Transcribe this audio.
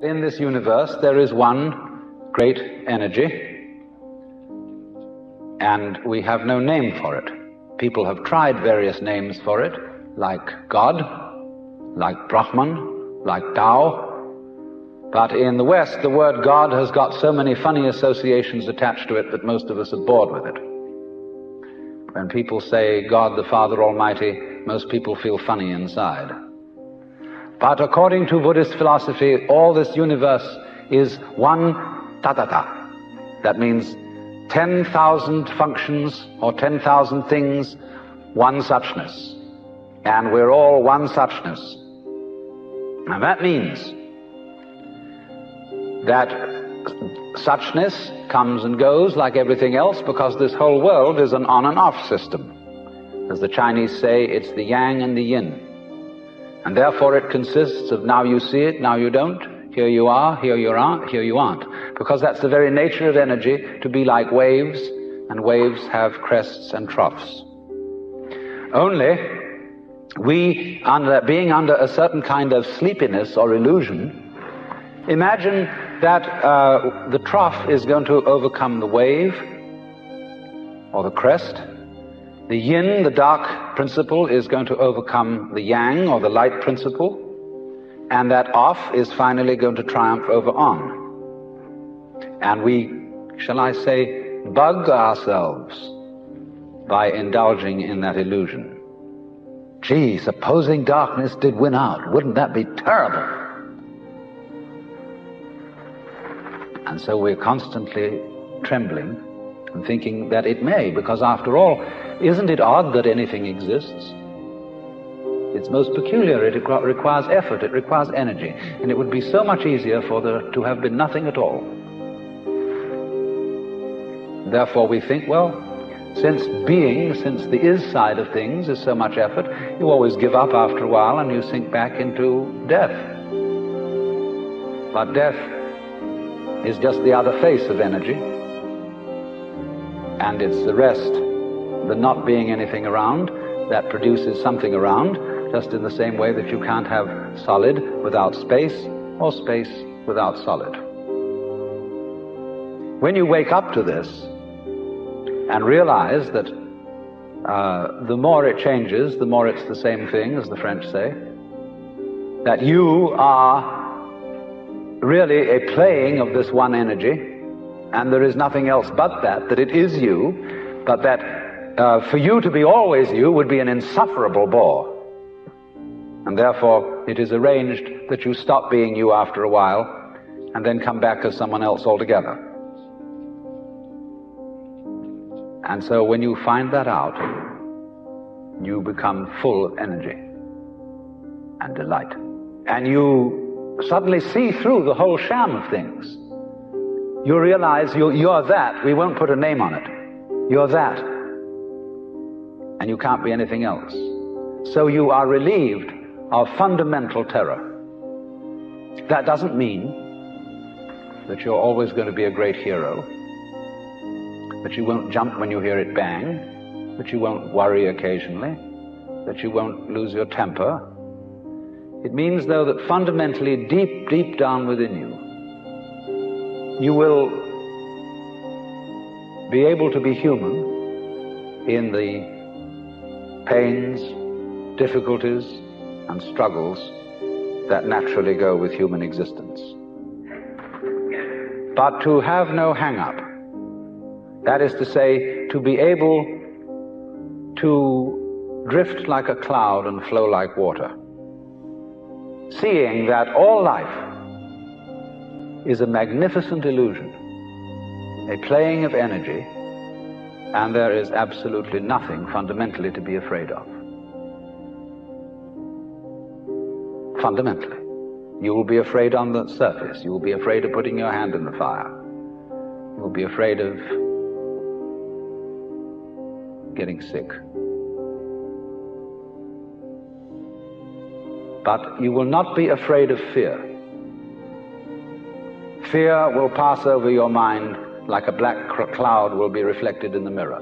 In this universe, there is one great energy, and we have no name for it. People have tried various names for it, like God, like Brahman, like Tao. But in the West, the word God has got so many funny associations attached to it that most of us are bored with it. When people say God the Father Almighty, most people feel funny inside. But according to Buddhist philosophy, all this universe is one tatata. That means 10,000 functions or 10,000 things, one suchness. And we're all one suchness. And that means that suchness comes and goes like everything else, because this whole world is an on and off system. As the Chinese say, it's the yang and the yin. And therefore it consists of now you see it, now you don't, here you are, here you aren't, here you aren't. Because that's the very nature of energy, to be like waves, and waves have crests and troughs. Only we, being under a certain kind of sleepiness or illusion, imagine that the trough is going to overcome the wave or the crest. The yin, the dark principle, is going to overcome the yang or the light principle, and that off is finally going to triumph over on. And we, shall I say, bug ourselves by indulging in that illusion. Gee, supposing darkness did win out, wouldn't that be terrible? And so we're constantly trembling and thinking that it may, because after all, isn't it odd that anything exists? It's most peculiar. It requires effort, it requires energy, and it would be so much easier for there to have been nothing at all. Therefore we think, well, since the is side of things is so much effort, you always give up after a while and you sink back into death. But death is just the other face of energy, and it's the rest, the not being anything around, that produces something around, just in the same way that you can't have solid without space, or space without solid. When you wake up to this and realize that the more it changes, the more it's the same thing, as the French say, that you are really a playing of this one energy, and there is nothing else but that it is you, but that for you to be always you would be an insufferable bore. And therefore it is arranged that you stop being you after a while and then come back as someone else altogether. And so when you find that out, you become full of energy and delight. And you suddenly see through the whole sham of things. You realize you're that. We won't put a name on it. You're that. And you can't be anything else. So you are relieved of fundamental terror. That doesn't mean that you're always going to be a great hero, that you won't jump when you hear it bang, that you won't worry occasionally, that you won't lose your temper. It means, though, that fundamentally, deep, deep down within you, you will be able to be human in the pains, difficulties, and struggles that naturally go with human existence. But to have no hang-up, that is to say, to be able to drift like a cloud and flow like water, seeing that all life is a magnificent illusion, a playing of energy, and there is absolutely nothing fundamentally to be afraid of. Fundamentally. You will be afraid on the surface. You will be afraid of putting your hand in the fire. You will be afraid of getting sick. But you will not be afraid of fear. Fear will pass over your mind like a black cloud will be reflected in the mirror.